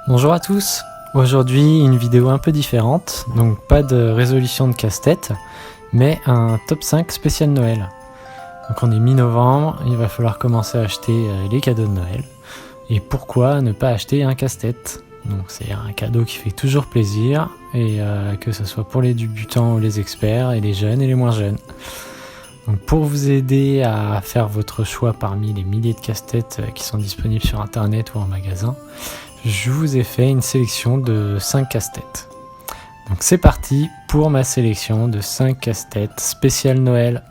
Bonjour à tous, aujourd'hui une vidéo un peu différente, donc pas de résolution de casse-tête, mais un top 5 spécial Noël. Donc on est mi-novembre, il va falloir commencer à acheter les cadeaux de Noël. Et pourquoi ne pas acheter un casse-tête? Donc c'est un cadeau qui fait toujours plaisir, et que ce soit pour les débutants ou les experts, et les jeunes et les moins jeunes. Donc pour vous aider à faire votre choix parmi les milliers de casse-têtes qui sont disponibles sur internet ou en magasin, je vous ai fait une sélection de 5 casse-têtes. Donc c'est parti pour ma sélection de 5 casse-têtes spécial Noël.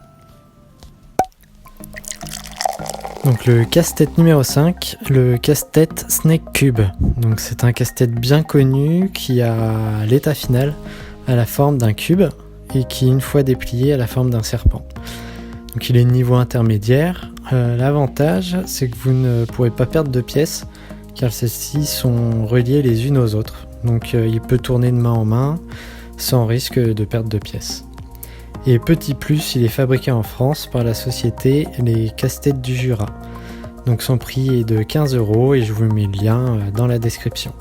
Donc le casse-tête numéro 5, le casse-tête Snake Cube. Donc c'est un casse-tête bien connu qui a l'état final à la forme d'un cube et qui une fois déplié a la forme d'un serpent. Donc il est de niveau intermédiaire. L'avantage c'est que vous ne pourrez pas perdre de pièces car celles-ci sont reliées les unes aux autres. Donc il peut tourner de main en main sans risque de perte de pièces. Et petit plus, il est fabriqué en France par la société Les Casse-Têtes du Jura. Donc son prix est de 15 € et je vous mets le lien dans la description.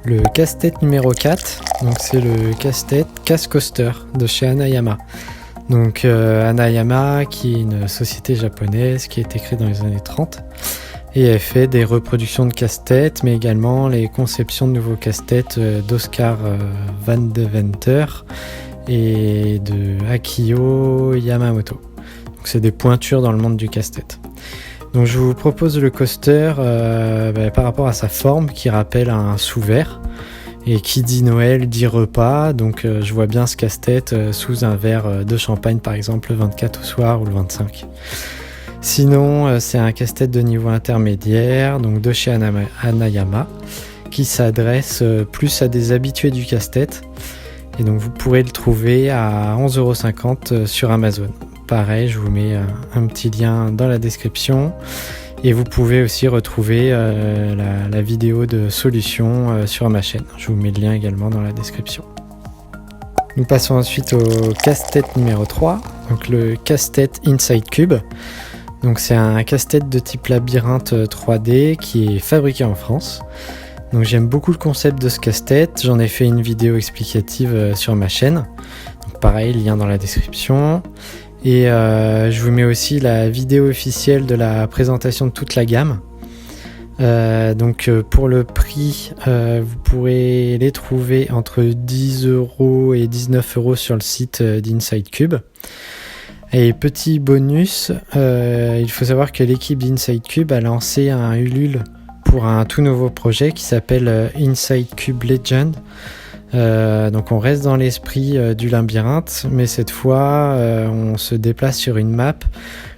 Le casse-tête numéro 4, donc c'est le casse-tête Casse Coaster de chez Hanayama. Donc Hanayama qui est une société japonaise qui a été créée dans les années 30 et elle fait des reproductions de casse-têtes mais également les conceptions de nouveaux casse-têtes d'Oscar Van Deventer et de Akio Yamamoto. Donc c'est des pointures dans le monde du casse-tête. Donc je vous propose le coaster par rapport à sa forme qui rappelle un sous-verre. Et qui dit Noël dit repas, donc je vois bien ce casse-tête sous un verre de champagne par exemple le 24 au soir ou le 25. Sinon c'est un casse-tête de niveau intermédiaire, donc de chez Hanayama, qui s'adresse plus à des habitués du casse-tête. Et donc vous pourrez le trouver à 11,50 € sur Amazon. Pareil, je vous mets un petit lien dans la description. Et vous pouvez aussi retrouver la vidéo de solution sur ma chaîne. Je vous mets le lien également dans la description. Nous passons ensuite au casse-tête numéro 3, donc le casse-tête Inside Cube. Donc c'est un casse-tête de type labyrinthe 3D qui est fabriqué en France. Donc j'aime beaucoup le concept de ce casse-tête, j'en ai fait une vidéo explicative sur ma chaîne. Donc pareil, lien dans la description. Et je vous mets aussi la vidéo officielle de la présentation de toute la gamme. Donc pour le prix, vous pourrez les trouver entre 10 € et 19 € sur le site d'Inside Cube. Et petit bonus, il faut savoir que l'équipe d'Inside Cube a lancé un Ulule pour un tout nouveau projet qui s'appelle Inside Cube Legend. Donc on reste dans l'esprit du labyrinthe, mais cette fois on se déplace sur une map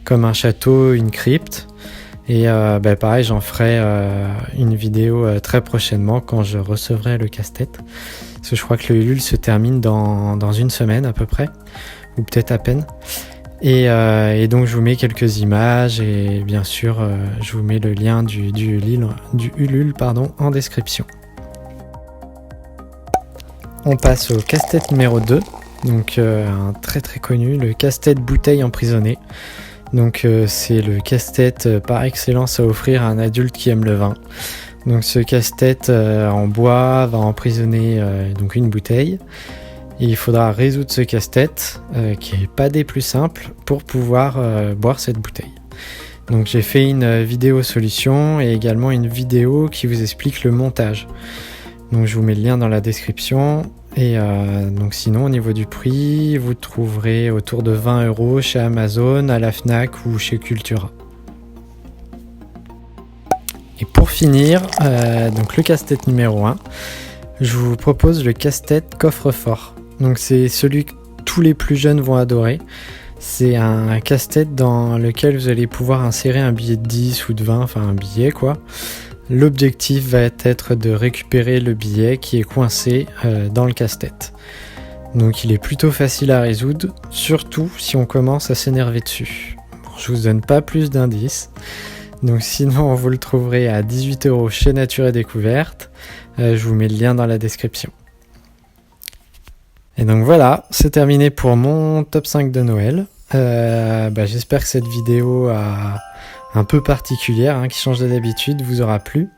comme un château, une crypte. Et pareil, j'en ferai une vidéo très prochainement quand je recevrai le casse-tête. Parce que je crois que le Ulule se termine dans une semaine à peu près, ou peut-être à peine. Et donc je vous mets quelques images et bien sûr je vous mets le lien du Ulule en description. On passe au casse-tête numéro 2, donc un très très connu, le casse-tête bouteille emprisonnée. Donc c'est le casse-tête par excellence à offrir à un adulte qui aime le vin. Donc ce casse-tête en bois va emprisonner donc une bouteille. Et il faudra résoudre ce casse-tête, qui n'est pas des plus simples, pour pouvoir boire cette bouteille. Donc j'ai fait une vidéo solution et également une vidéo qui vous explique le montage. Donc je vous mets le lien dans la description. Et donc sinon au niveau du prix, vous trouverez autour de 20 € chez Amazon, à la Fnac ou chez Cultura. Et pour finir, donc le casse-tête numéro 1, je vous propose le casse-tête coffre-fort. Donc c'est celui que tous les plus jeunes vont adorer. C'est un casse-tête dans lequel vous allez pouvoir insérer un billet de 10 ou de 20, enfin un billet quoi. L'objectif va être de récupérer le billet qui est coincé dans le casse-tête. Donc il est plutôt facile à résoudre, surtout si on commence à s'énerver dessus. Bon, je vous donne pas plus d'indices. Donc sinon vous le trouverez à 18 € chez Nature et Découverte. Je vous mets le lien dans la description. Et donc voilà, c'est terminé pour mon top 5 de Noël. J'espère que cette vidéo un peu particulière, qui change de d'habitude, vous aura plu.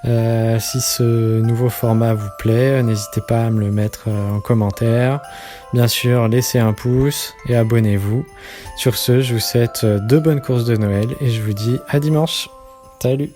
Si ce nouveau format vous plaît, n'hésitez pas à me le mettre en commentaire. Bien sûr, laissez un pouce et abonnez-vous. Sur ce, je vous souhaite de bonnes courses de Noël et je vous dis à dimanche. Salut!